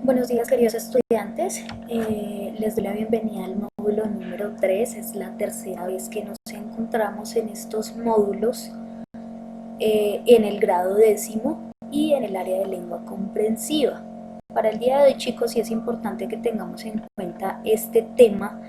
Buenos días, queridos estudiantes. Les doy la bienvenida al módulo número 3. Es la tercera vez que nos encontramos en estos módulos en el grado 10º y en el área de lengua comprensiva. Para el día de hoy, chicos, sí es importante que tengamos en cuenta este tema.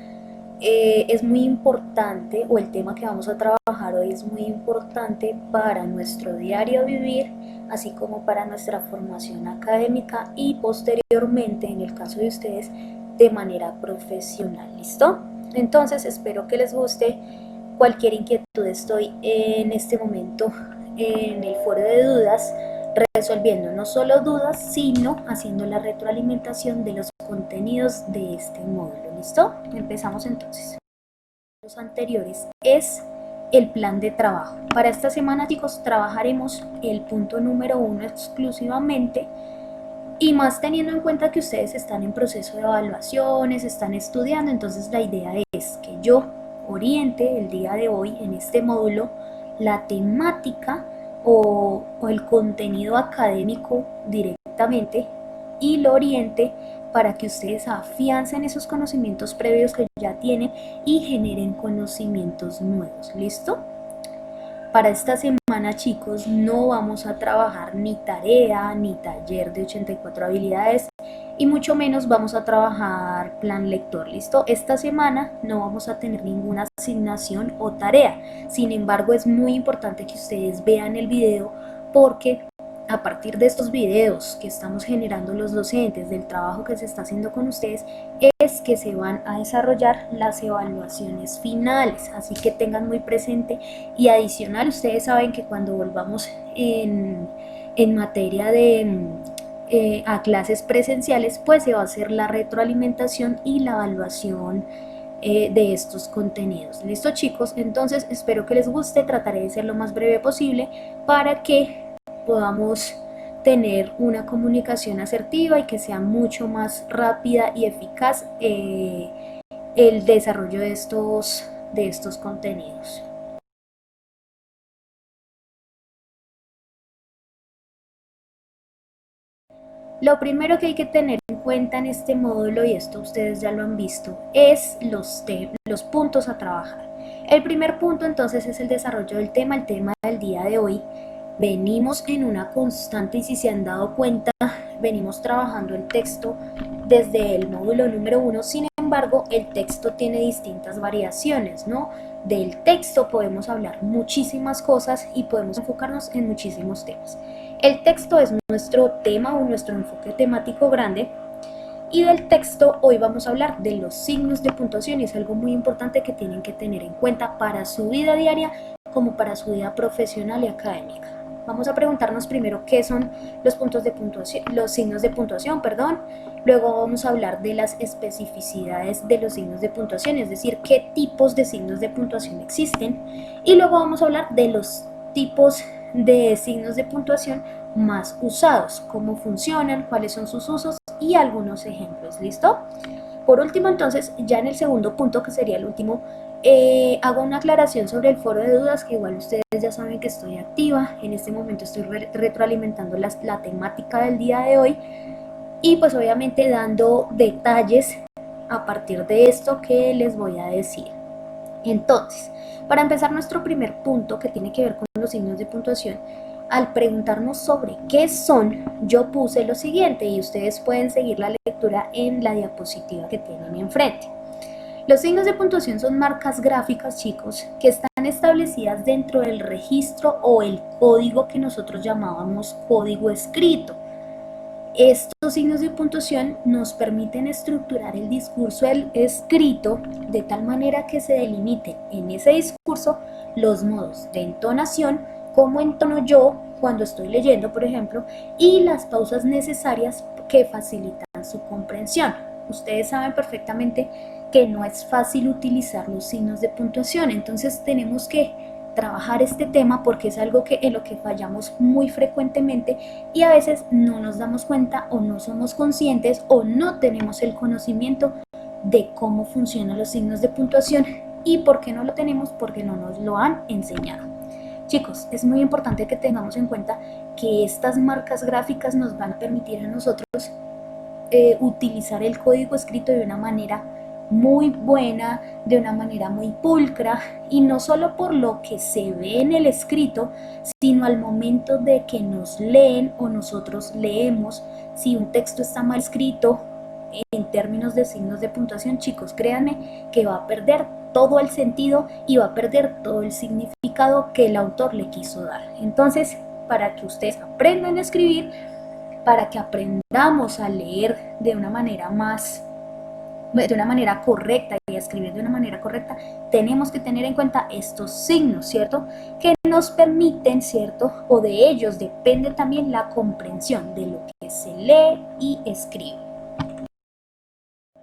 Es muy importante, o el tema que vamos a trabajar hoy es muy importante para nuestro diario vivir, así como para nuestra formación académica y posteriormente, en el caso de ustedes, de manera profesional. ¿Listo? Entonces, espero que les guste. Cualquier inquietud, estoy en este momento en el foro de dudas, resolviendo no solo dudas, sino haciendo la retroalimentación de los contenidos de este módulo. ¿Listo? Empezamos entonces. Los anteriores es el plan de trabajo. Para esta semana, chicos, trabajaremos el punto número 1 exclusivamente, y más teniendo en cuenta que ustedes están en proceso de evaluaciones, están estudiando. Entonces la idea es que yo oriente el día de hoy en este módulo la temática o el contenido académico directamente, y lo oriente para que ustedes afiancen esos conocimientos previos que ya tienen y generen conocimientos nuevos. ¿Listo? Para esta semana, chicos, no vamos a trabajar ni tarea ni taller de 84 habilidades, y mucho menos vamos a trabajar plan lector. ¿Listo? Esta semana no vamos a tener ninguna asignación o tarea. Sin embargo, es muy importante que ustedes vean el video, porque a partir de estos videos que estamos generando los docentes, del trabajo que se está haciendo con ustedes, es que se van a desarrollar las evaluaciones finales. Así que tengan muy presente. Y adicional, ustedes saben que cuando volvamos en materia de a clases presenciales, pues se va a hacer la retroalimentación y la evaluación de estos contenidos. ¿Listo, chicos? Entonces espero que les guste. Trataré de ser lo más breve posible para que podamos tener una comunicación asertiva y que sea mucho más rápida y eficaz el desarrollo de estos contenidos. Lo primero que hay que tener en cuenta en este módulo, y esto ustedes ya lo han visto, es los puntos a trabajar. El primer punto entonces es el desarrollo del tema. El tema del día de hoy, venimos en una constante, y si se han dado cuenta, venimos trabajando el texto desde el módulo número 1. Sin embargo, el texto tiene distintas variaciones, ¿no? Del texto podemos hablar muchísimas cosas y podemos enfocarnos en muchísimos temas. El texto es nuestro tema o nuestro enfoque temático grande, y del texto hoy vamos a hablar de los signos de puntuación, y es algo muy importante que tienen que tener en cuenta para su vida diaria como para su vida profesional y académica. Vamos a preguntarnos primero qué son los puntos de puntuación, los signos de puntuación, perdón. Luego vamos a hablar de las especificidades de los signos de puntuación, es decir, qué tipos de signos de puntuación existen. Y luego vamos a hablar de los tipos de signos de puntuación más usados, cómo funcionan, cuáles son sus usos y algunos ejemplos. ¿Listo? Por último, entonces, ya en el segundo punto, que sería el último, hago una aclaración sobre el foro de dudas, que igual ustedes ya saben que estoy activa. En este momento estoy retroalimentando la temática del día de hoy, y pues obviamente dando detalles a partir de esto que les voy a decir. Entonces, para empezar nuestro primer punto, que tiene que ver con los signos de puntuación, al preguntarnos sobre qué son, yo puse lo siguiente, y ustedes pueden seguir la lectura en la diapositiva que tienen enfrente. Los signos de puntuación son marcas gráficas, chicos, que están establecidas dentro del registro o el código que nosotros llamábamos código escrito. Estos signos de puntuación nos permiten estructurar el discurso escrito de tal manera que se delimiten en ese discurso los modos de entonación, cómo entono yo cuando estoy leyendo, por ejemplo, y las pausas necesarias que facilitan su comprensión. Ustedes saben perfectamente que no es fácil utilizar los signos de puntuación, entonces tenemos que trabajar este tema porque es algo en lo que fallamos muy frecuentemente, y a veces no nos damos cuenta o no somos conscientes o no tenemos el conocimiento de cómo funcionan los signos de puntuación. ¿Y por qué no lo tenemos? Porque no nos lo han enseñado. Chicos, es muy importante que tengamos en cuenta que estas marcas gráficas nos van a permitir a nosotros utilizar el código escrito de una manera muy buena, de una manera muy pulcra, y no solo por lo que se ve en el escrito, sino al momento de que nos leen o nosotros leemos. Si un texto está mal escrito en términos de signos de puntuación, chicos, créanme que va a perder todo el sentido y va a perder todo el significado que el autor le quiso dar. Entonces, para que ustedes aprendan a escribir, para que aprendamos a leer de una manera correcta y a escribir de una manera correcta, tenemos que tener en cuenta estos signos, ¿cierto? Que nos permiten, ¿cierto? O de ellos depende también la comprensión de lo que se lee y escribe.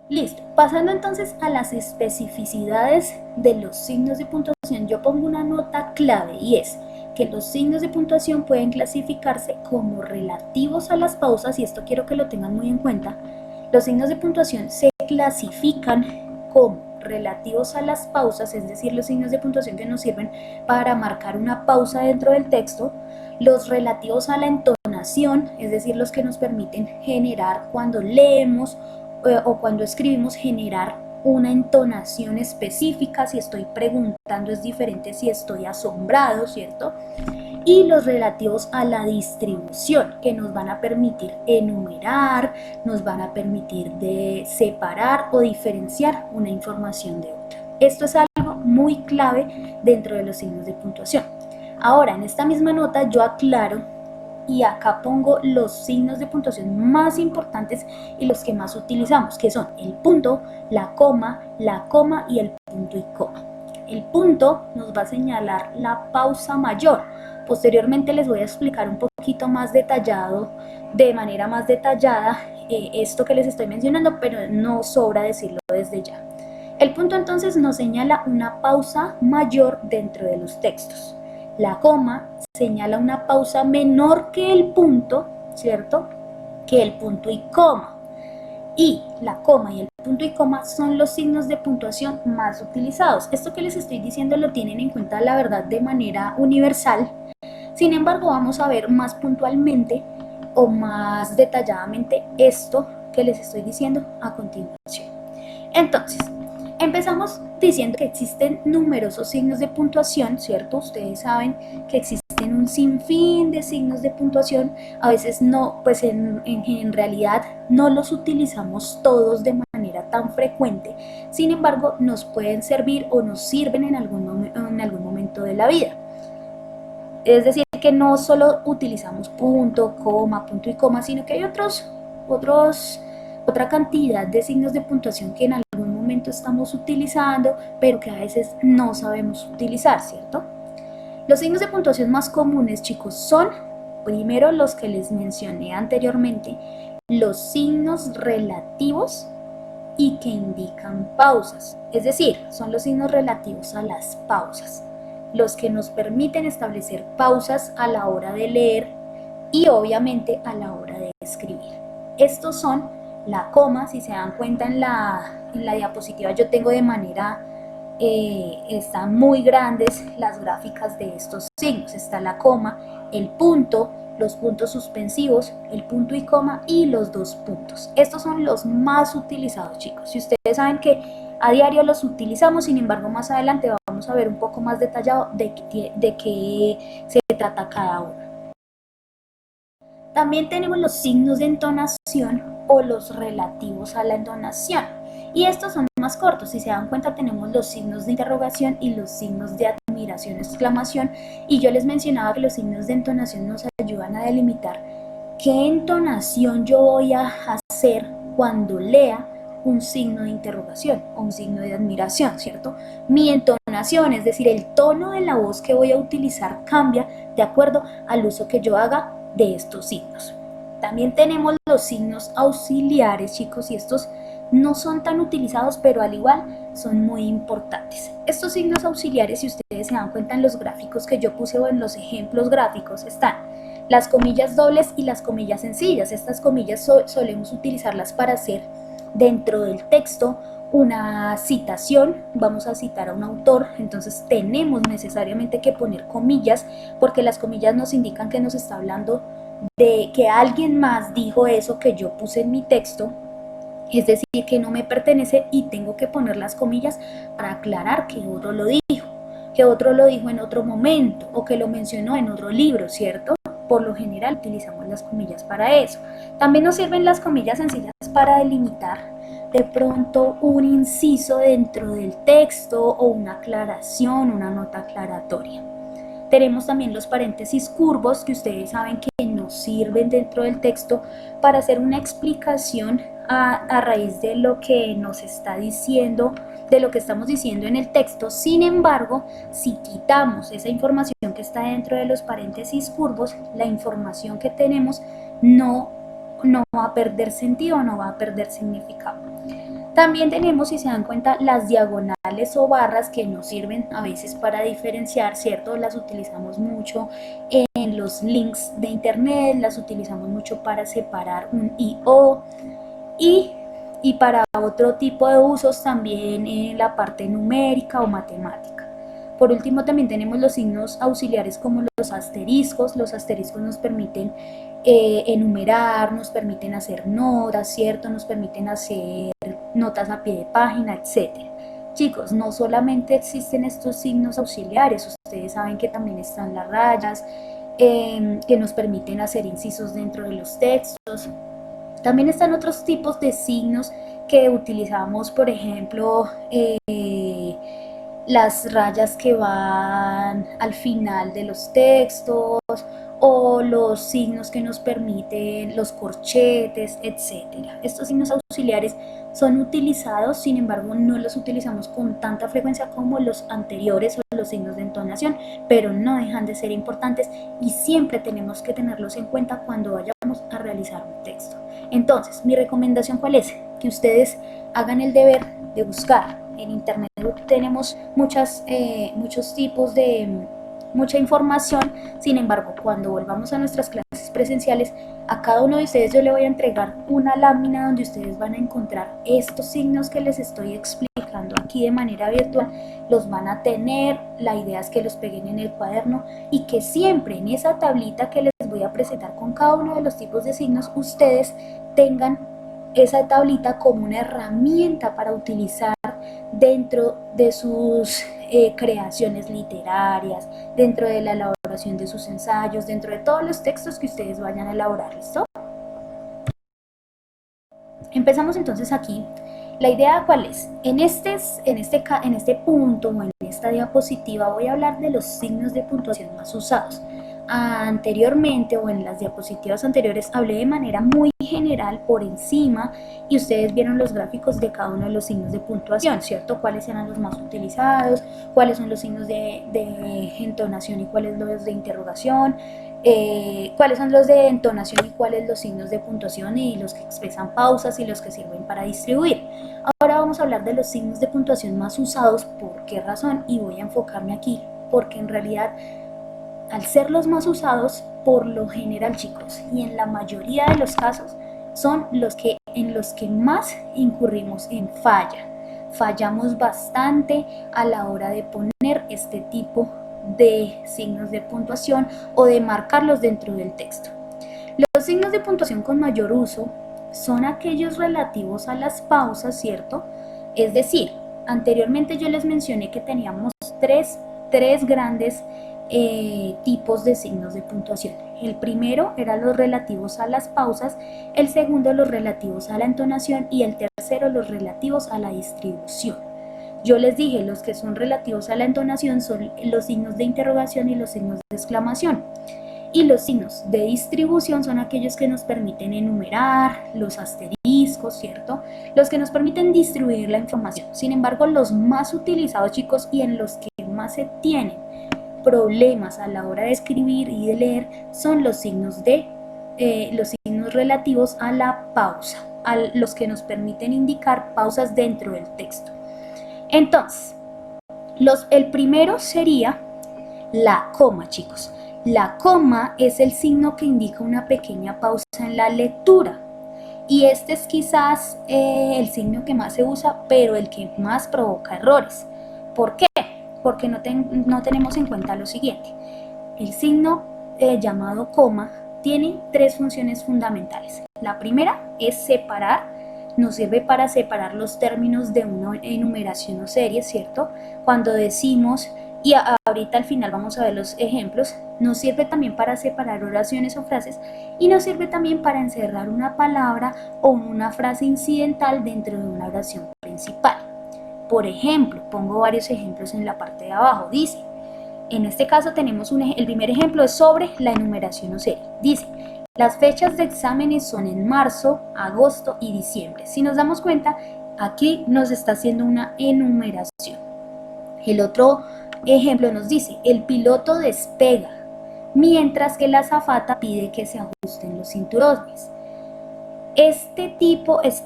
Listo, pasando entonces a las especificidades de los signos de puntuación, yo pongo una nota clave y es que los signos de puntuación pueden clasificarse como relativos a las pausas, y esto quiero que lo tengan muy en cuenta. Los signos de puntuación se clasifican como relativos a las pausas, es decir, los signos de puntuación que nos sirven para marcar una pausa dentro del texto, los relativos a la entonación, es decir, los que nos permiten generar cuando leemos o cuando escribimos, generar una entonación específica. Si estoy preguntando es diferente si estoy asombrado, ¿cierto? Y los relativos a la distribución, que nos van a permitir enumerar, nos van a permitir de separar o diferenciar una información de otra. Esto es algo muy clave dentro de los signos de puntuación. Ahora, en esta misma nota yo aclaro y acá pongo los signos de puntuación más importantes y los que más utilizamos, que son el punto, la coma y el punto y coma. El punto nos va a señalar la pausa mayor. Posteriormente les voy a explicar un poquito más detallado, de manera más detallada, esto que les estoy mencionando, pero no sobra decirlo desde ya. El punto entonces nos señala una pausa mayor dentro de los textos. La coma señala una pausa menor que el punto, ¿cierto? Que el punto y coma. Y la coma y el punto y coma son los signos de puntuación más utilizados. Esto que les estoy diciendo lo tienen en cuenta, la verdad, de manera universal. Sin embargo, vamos a ver más puntualmente o más detalladamente esto que les estoy diciendo a continuación. Entonces, empezamos diciendo que existen numerosos signos de puntuación, ¿cierto? Ustedes saben que existen un sinfín de signos de puntuación. A veces no, pues en realidad no los utilizamos todos de manera tan frecuente. Sin embargo, nos pueden servir o nos sirven en algún momento de la vida. Es decir, que no solo utilizamos punto y coma, sino que hay otra cantidad de signos de puntuación que en algún momento estamos utilizando, pero que a veces no sabemos utilizar, ¿cierto? Los signos de puntuación más comunes, chicos, son, primero, los que les mencioné anteriormente, los signos relativos y que indican pausas. Es decir, son los signos relativos a las pausas, los que nos permiten establecer pausas a la hora de leer y obviamente a la hora de escribir. Estos son la coma. Si se dan cuenta en la diapositiva yo tengo de manera, están muy grandes las gráficas de estos signos. Está la coma, el punto, los puntos suspensivos, el punto y coma y los dos puntos. Estos son los más utilizados, chicos. Si ustedes saben que a diario los utilizamos, sin embargo más adelante vamos a ver un poco más detallado de qué se trata cada uno. También tenemos los signos de entonación o los relativos a la entonación, y estos son más cortos. Si se dan cuenta, tenemos los signos de interrogación y los signos de admiración, exclamación, y yo les mencionaba que los signos de entonación nos ayudan a delimitar qué entonación yo voy a hacer cuando lea un signo de interrogación o un signo de admiración, ¿cierto? Mi entonación, es decir, el tono de la voz que voy a utilizar cambia de acuerdo al uso que yo haga de estos signos. También tenemos los signos auxiliares, chicos, y estos no son tan utilizados, pero al igual son muy importantes. Estos signos auxiliares, si ustedes se dan cuenta en los gráficos que yo puse o en los ejemplos gráficos, están las comillas dobles y las comillas sencillas. Estas comillas solemos utilizarlas para hacer dentro del texto una citación. Vamos a citar a un autor, entonces tenemos necesariamente que poner comillas, porque las comillas nos indican que nos está hablando de que alguien más dijo eso que yo puse en mi texto, es decir, que no me pertenece y tengo que poner las comillas para aclarar que otro lo dijo, que otro lo dijo en otro momento o que lo mencionó en otro libro, ¿cierto? Por lo general utilizamos las comillas para eso. También nos sirven las comillas sencillas para delimitar de pronto un inciso dentro del texto o una aclaración, una nota aclaratoria. Tenemos también los paréntesis curvos que ustedes saben que nos sirven dentro del texto para hacer una explicación a raíz de lo que nos está diciendo, de lo que estamos diciendo en el texto. Sin embargo, si quitamos esa información que está dentro de los paréntesis curvos, la información que tenemos no va a perder sentido, no va a perder significado. También tenemos, si se dan cuenta, las diagonales o barras que nos sirven a veces para diferenciar, ¿cierto? Las utilizamos mucho en los links de internet, las utilizamos mucho para separar un y o y para otro tipo de usos también en la parte numérica o matemática. Por último, también tenemos los signos auxiliares como los asteriscos. Los asteriscos nos permiten enumerar, nos permiten hacer notas, ¿cierto? Nos permiten hacer notas a pie de página, etc. Chicos, no solamente existen estos signos auxiliares, ustedes saben que también están las rayas, que nos permiten hacer incisos dentro de los textos. También están otros tipos de signos que utilizamos, por ejemplo, las rayas que van al final de los textos o los signos que nos permiten los corchetes, etcétera. Estos signos auxiliares son utilizados, sin embargo no los utilizamos con tanta frecuencia como los anteriores o los signos de entonación, pero no dejan de ser importantes y siempre tenemos que tenerlos en cuenta cuando vayamos a realizar un texto. Entonces, mi recomendación, ¿cuál es? Que ustedes hagan el deber de buscar. En internet tenemos muchos tipos de mucha información. Sin embargo, cuando volvamos a nuestras clases presenciales, a cada uno de ustedes yo le voy a entregar una lámina donde ustedes van a encontrar estos signos que les estoy explicando aquí de manera virtual. Los van a tener, la idea es que los peguen en el cuaderno y que siempre en esa tablita que les voy a presentar con cada uno de los tipos de signos, ustedes tengan esa tablita como una herramienta para utilizar dentro de sus creaciones literarias, dentro de la elaboración de sus ensayos, dentro de todos los textos que ustedes vayan a elaborar. ¿Listo? Empezamos entonces aquí. La idea, ¿cuál es? En este punto o en esta diapositiva voy a hablar de los signos de puntuación más usados. Anteriormente o en las diapositivas anteriores hablé de manera muy general por encima y ustedes vieron los gráficos de cada uno de los signos de puntuación, ¿cierto? Cuáles eran los más utilizados, cuáles son los signos de entonación y cuáles los de interrogación, cuáles son los de entonación y cuáles los signos de puntuación y los que expresan pausas y los que sirven para distribuir. Ahora vamos a hablar de los signos de puntuación más usados. ¿Por qué razón? Y voy a enfocarme aquí porque en realidad al ser los más usados, por lo general, chicos, y en la mayoría de los casos, son en los que más incurrimos en falla. Fallamos bastante a la hora de poner este tipo de signos de puntuación o de marcarlos dentro del texto. Los signos de puntuación con mayor uso son aquellos relativos a las pausas, ¿cierto? Es decir, anteriormente yo les mencioné que teníamos tres grandes tipos de signos de puntuación. El primero era los relativos a las pausas, el segundo los relativos a la entonación y el tercero los relativos a la distribución. Yo les dije, los que son relativos a la entonación son los signos de interrogación y los signos de exclamación. Y los signos de distribución son aquellos que nos permiten enumerar, los asteriscos, ¿cierto? Los que nos permiten distribuir la información. Sin embargo, los más utilizados, chicos, y en los que más se tienen problemas a la hora de escribir y de leer son los signos relativos a la pausa, a los que nos permiten indicar pausas dentro del texto. Entonces, el primero sería la coma, chicos. La coma es el signo que indica una pequeña pausa en la lectura y este es quizás el signo que más se usa, pero el que más provoca errores. ¿Por qué? Porque no tenemos en cuenta lo siguiente. El signo llamado coma tiene tres funciones fundamentales. La primera es separar, nos sirve para separar los términos de una enumeración o serie, ¿cierto? Cuando decimos, y ahorita al final vamos a ver los ejemplos, nos sirve también para separar oraciones o frases y nos sirve también para encerrar una palabra o una frase incidental dentro de una oración principal. Por ejemplo, pongo varios ejemplos en la parte de abajo. Dice, en este caso tenemos el primer ejemplo es sobre la enumeración o serie. Dice, las fechas de exámenes son en marzo, agosto y diciembre. Si nos damos cuenta, aquí nos está haciendo una enumeración. El otro ejemplo nos dice, el piloto despega, mientras que la azafata pide que se ajusten los cinturones. Este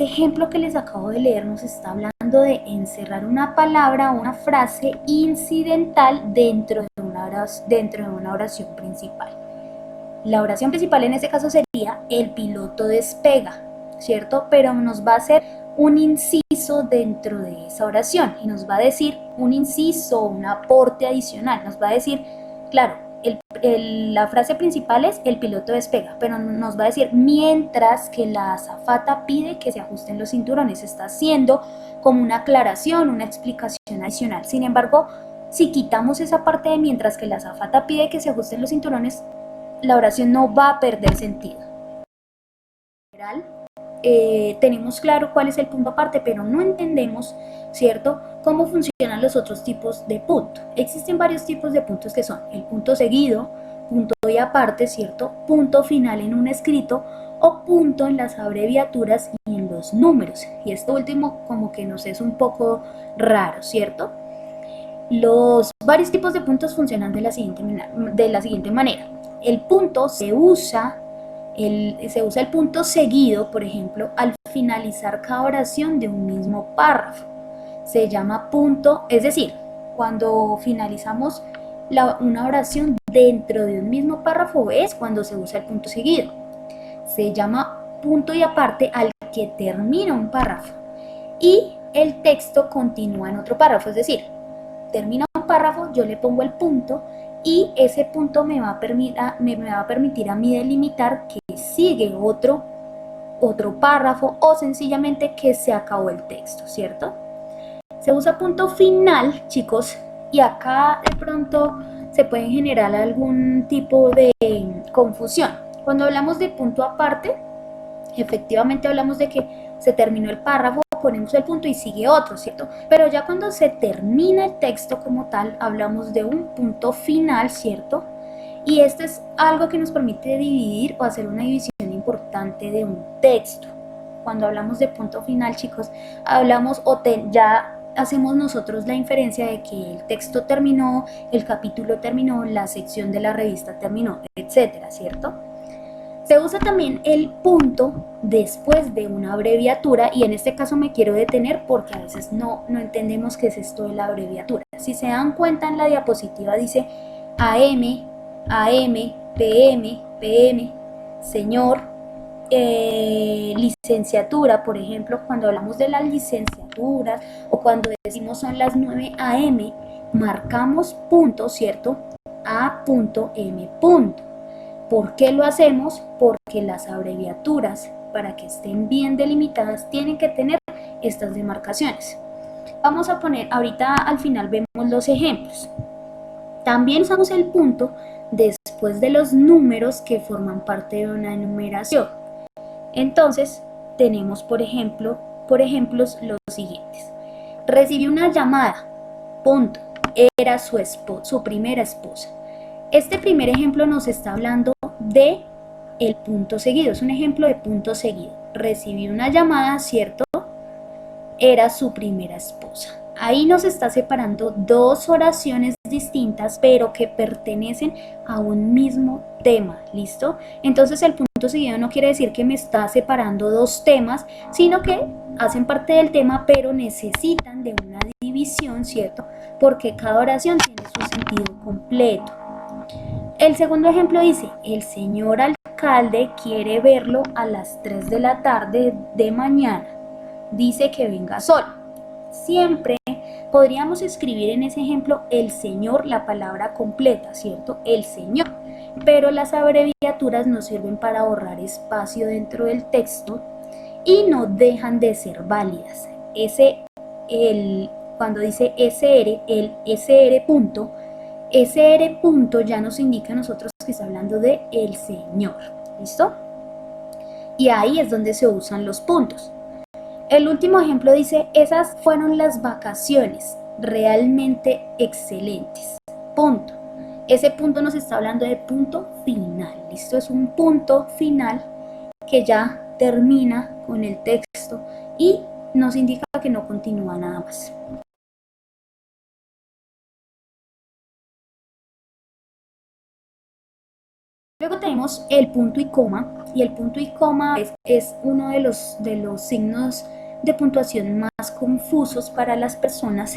ejemplo que les acabo de leer nos está hablando de encerrar una palabra o una frase incidental dentro de una oración principal. La oración principal en este caso sería el piloto despega, ¿cierto? Pero nos va a hacer un inciso dentro de esa oración y nos va a decir un inciso, un aporte adicional. Nos va a decir, claro, la frase principal es el piloto despega, pero nos va a decir mientras que la azafata pide que se ajusten los cinturones. Está haciendo como una aclaración, una explicación adicional. Sin embargo, si quitamos esa parte de mientras que la azafata pide que se ajusten los cinturones, la oración no va a perder sentido. En general, tenemos claro cuál es el punto aparte, pero no entendemos, ¿cierto?, cómo funcionan los otros tipos de punto. Existen varios tipos de puntos que son el punto seguido, punto y aparte, ¿cierto?, punto final en un escrito o punto en las abreviaturas y en los números. Y esto último como que nos es un poco raro, ¿cierto? Los varios tipos de puntos funcionan de la siguiente manera. El punto se usa el punto seguido, por ejemplo, al finalizar cada oración de un mismo párrafo. Se llama punto, es decir, cuando finalizamos una oración dentro de un mismo párrafo es cuando se usa el punto seguido. Se llama punto y aparte al que termina un párrafo y el texto continúa en otro párrafo, es decir, termina un párrafo, yo le pongo el punto y ese punto me va a permitir a mí delimitar que sigue otro párrafo o sencillamente que se acabó el texto, ¿cierto? Se usa punto final, chicos, y acá de pronto se puede generar algún tipo de confusión. Cuando hablamos de punto aparte, efectivamente hablamos de que se terminó el párrafo, ponemos el punto y sigue otro, ¿cierto? Pero ya cuando se termina el texto como tal, hablamos de un punto final, ¿cierto? Y esto es algo que nos permite dividir o hacer una división importante de un texto. Cuando hablamos de punto final, chicos, hablamos ya hacemos nosotros la inferencia de que el texto terminó, el capítulo terminó, la sección de la revista terminó, etcétera, ¿cierto? Se usa también el punto después de una abreviatura y en este caso me quiero detener porque a veces no entendemos qué es esto de la abreviatura. Si se dan cuenta en la diapositiva dice AM, AM, PM, PM, señor, licenciatura, por ejemplo, cuando hablamos de las licenciaturas o cuando decimos son las 9 AM, marcamos punto, ¿cierto? A punto, M punto. ¿Por qué lo hacemos? Porque las abreviaturas, para que estén bien delimitadas, tienen que tener estas demarcaciones. Vamos a poner, ahorita al final vemos los ejemplos. También usamos el punto después de los números que forman parte de una enumeración. Entonces, tenemos por ejemplos los siguientes. Recibí una llamada, punto, era su primera esposa. Este primer ejemplo nos está hablando de el punto seguido, es un ejemplo de punto seguido. Recibí una llamada, ¿cierto? Era su primera esposa. Ahí nos está separando dos oraciones distintas, pero que pertenecen a un mismo tema, ¿listo? Entonces el punto seguido no quiere decir que me está separando dos temas, sino que hacen parte del tema, pero necesitan de una división, ¿cierto? Porque cada oración tiene su sentido completo. El segundo ejemplo dice, el señor alcalde quiere verlo a las 3 de la tarde de mañana. Dice que venga solo. Siempre podríamos escribir en ese ejemplo el señor, la palabra completa, ¿cierto? El señor. pero las abreviaturas nos sirven para ahorrar espacio dentro del texto y no dejan de ser válidas. Cuando dice SR, el SR punto, SR punto ya nos indica a nosotros que está hablando de el señor, ¿listo? Y ahí es donde se usan los puntos. El último ejemplo dice, esas fueron las vacaciones, realmente excelentes, punto. Ese punto nos está hablando de punto final, ¿listo? Es un punto final que ya termina con el texto y nos indica que no continúa nada más. Luego tenemos el punto y coma, y el punto y coma es uno de los signos de puntuación más confusos para las personas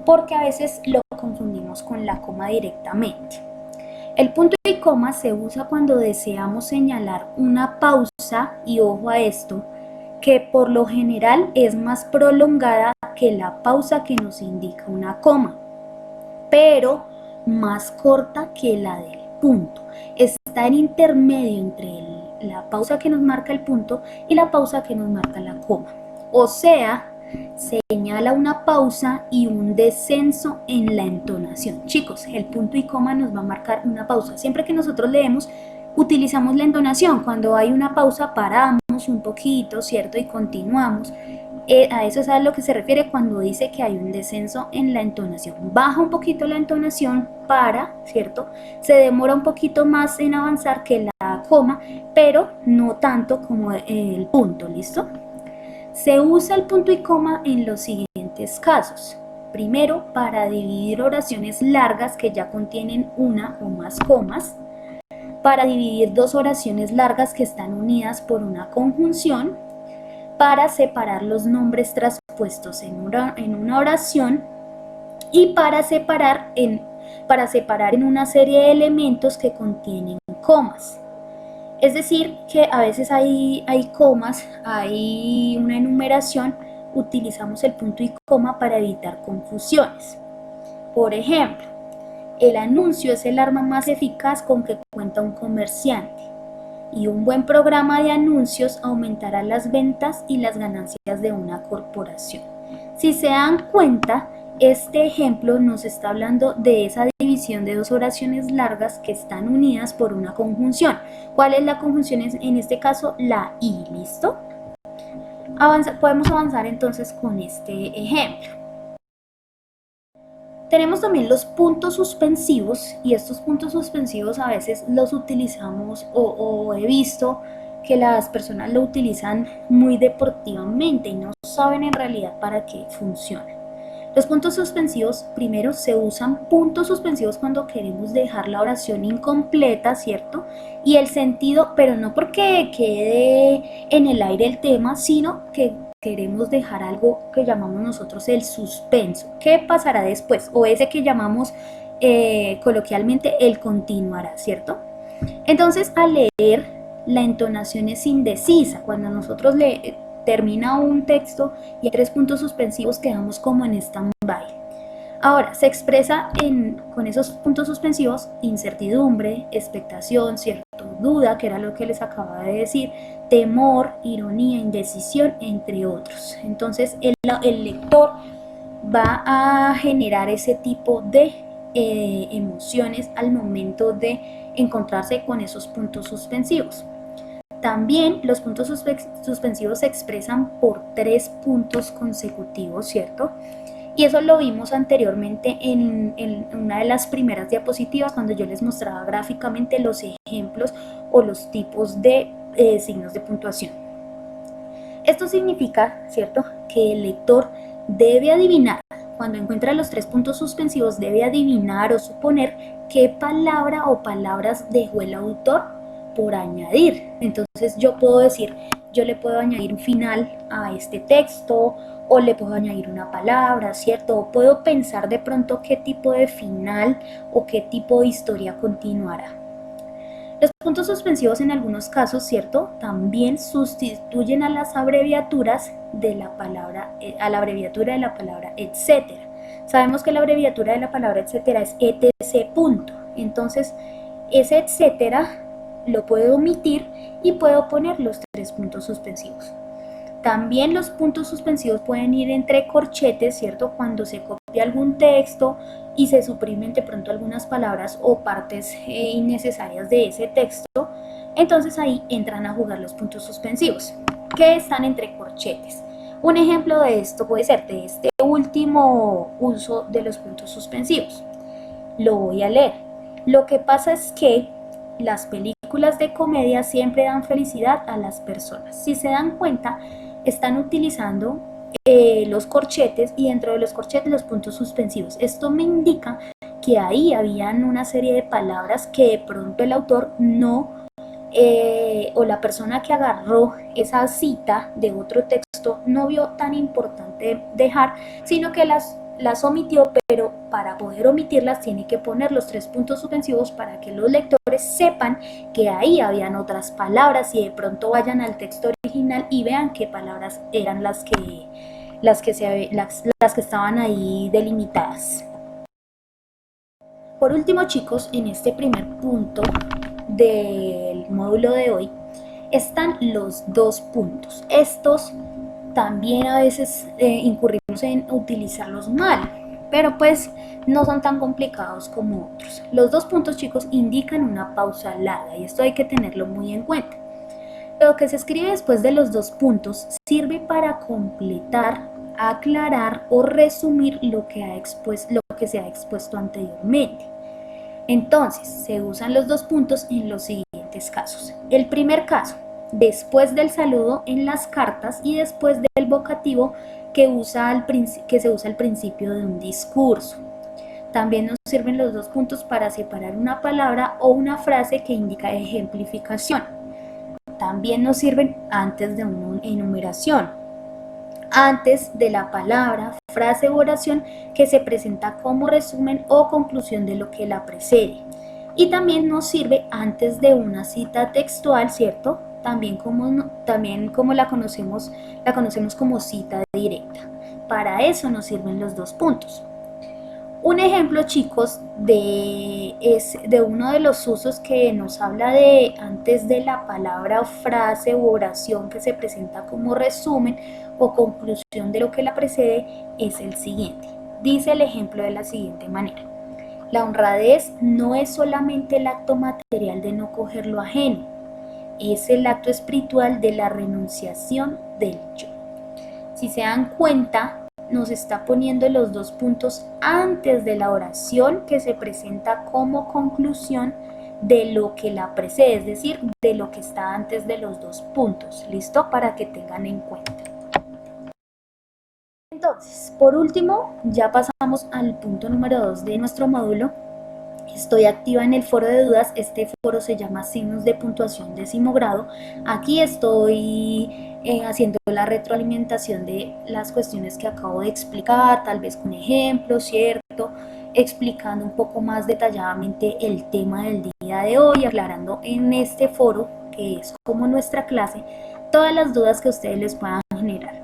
porque a veces lo confundimos con la coma directamente. El punto y coma se usa cuando deseamos señalar una pausa, y ojo a esto, que por lo general es más prolongada que la pausa que nos indica una coma, pero más corta que la del punto. Está en intermedio entre la pausa que nos marca el punto y la pausa que nos marca la coma. O sea, señala una pausa y un descenso en la entonación. Chicos, el punto y coma nos va a marcar una pausa. Siempre que nosotros leemos, utilizamos la entonación. Cuando hay una pausa, paramos un poquito, ¿cierto? Y continuamos. A eso es a lo que se refiere cuando dice que hay un descenso en la entonación. Baja un poquito la entonación para, ¿cierto? Se demora un poquito más en avanzar que la coma, pero no tanto como el punto, ¿listo? Se usa el punto y coma en los siguientes casos. Primero, para dividir oraciones largas que ya contienen una o más comas. Para dividir dos oraciones largas que están unidas por una conjunción. Para separar los nombres traspuestos en una oración y para separar en una serie de elementos que contienen comas. Es decir, que a veces hay comas, hay una enumeración, utilizamos el punto y coma para evitar confusiones. Por ejemplo, el anuncio es el arma más eficaz con que cuenta un comerciante. Y un buen programa de anuncios aumentará las ventas y las ganancias de una corporación. Si se dan cuenta, este ejemplo nos está hablando de esa división de dos oraciones largas que están unidas por una conjunción. ¿Cuál es la conjunción? En este caso, la y, ¿listo? Podemos avanzar entonces con este ejemplo. Tenemos también los puntos suspensivos, y estos puntos suspensivos a veces los utilizamos o he visto que las personas lo utilizan muy deportivamente y no saben en realidad para qué funcionan. Los puntos suspensivos, primero se usan puntos suspensivos cuando queremos dejar la oración incompleta, ¿cierto? Y el sentido, pero no porque quede en el aire el tema, sino que queremos dejar algo que llamamos nosotros el suspenso. ¿Qué pasará después? O ese que llamamos coloquialmente el continuará, ¿cierto? Entonces, al leer, la entonación es indecisa. Cuando nosotros termina un texto y hay tres puntos suspensivos, quedamos como en stand-by. Ahora, se expresa con esos puntos suspensivos incertidumbre, expectación, cierto, duda, que era lo que les acababa de decir, temor, ironía, indecisión, entre otros. Entonces, el lector va a generar ese tipo de emociones al momento de encontrarse con esos puntos suspensivos. También los puntos suspensivos se expresan por 3 puntos consecutivos, ¿cierto? Y eso lo vimos anteriormente en una de las primeras diapositivas cuando yo les mostraba gráficamente los ejemplos o los tipos de signos de puntuación. Esto significa, ¿cierto?, que el lector debe adivinar, cuando encuentra los 3 puntos suspensivos, debe adivinar o suponer qué palabra o palabras dejó el autor por añadir. Entonces yo puedo decir, yo le puedo añadir un final a este texto, o le puedo añadir una palabra, ¿cierto? O puedo pensar de pronto qué tipo de final o qué tipo de historia continuará. Los puntos suspensivos en algunos casos, ¿cierto?, también sustituyen a las abreviaturas de la palabra, etcétera. Sabemos que la abreviatura de la palabra etcétera es etc. punto. Entonces, Ese etcétera lo puedo omitir y puedo poner los 3 puntos suspensivos. También los puntos suspensivos pueden ir entre corchetes, ¿cierto? Cuando se copia algún texto y se suprimen de pronto algunas palabras o partes innecesarias de ese texto, entonces ahí entran a jugar los puntos suspensivos, que están entre corchetes. Un ejemplo de esto puede ser de este último uso de los puntos suspensivos. Lo voy a leer. Lo que pasa es que las películas de comedia siempre dan felicidad a las personas. Si se dan cuenta, están utilizando los corchetes y dentro de los corchetes los puntos suspensivos. Esto me indica que ahí habían una serie de palabras que de pronto el autor no, o la persona que agarró esa cita de otro texto no vio tan importante dejar, sino que las omitió, pero para poder omitirlas tiene que poner los 3 puntos suspensivos para que los lectores sepan que ahí habían otras palabras y de pronto vayan al texto original y vean qué palabras eran las que estaban ahí delimitadas. Por último, chicos, en este primer punto del módulo de hoy están los 2 puntos. Estos también a veces incurrimos en utilizarlos mal, pero pues no son tan complicados como otros. Los 2 puntos, chicos, indican una pausa larga y esto hay que tenerlo muy en cuenta. Lo que se escribe después de los 2 puntos sirve para completar, aclarar o resumir lo que se ha expuesto anteriormente. Entonces, se usan los 2 puntos en los siguientes casos. El primer caso, después del saludo en las cartas y después del vocativo que se usa al principio de un discurso. También nos sirven los 2 puntos para separar una palabra o una frase que indica ejemplificación. También nos sirven antes de una enumeración, antes de la palabra, frase u oración que se presenta como resumen o conclusión de lo que la precede. Y también nos sirve antes de una cita textual, ¿cierto? También como la conocemos como cita directa. Para eso nos sirven los 2 puntos. Un ejemplo, chicos, es de uno de los usos que nos habla de antes de la palabra o frase u oración que se presenta como resumen o conclusión de lo que la precede, es el siguiente. Dice el ejemplo de la siguiente manera: la honradez no es solamente el acto material de no coger lo ajeno, es el acto espiritual de la renunciación del yo. Si se dan cuenta, nos está poniendo los 2 puntos antes de la oración que se presenta como conclusión de lo que la precede, es decir, de lo que está antes de los 2 puntos. ¿Listo? Para que tengan en cuenta. Entonces, por último, ya pasamos al punto número 2 de nuestro módulo. Estoy activa en el foro de dudas. Este foro se llama Signos de Puntuación 10º grado. Aquí estoy haciendo la retroalimentación de las cuestiones que acabo de explicar, tal vez con ejemplos, ¿cierto? Explicando un poco más detalladamente el tema del día de hoy, aclarando en este foro, que es como nuestra clase, todas las dudas que ustedes les puedan generar.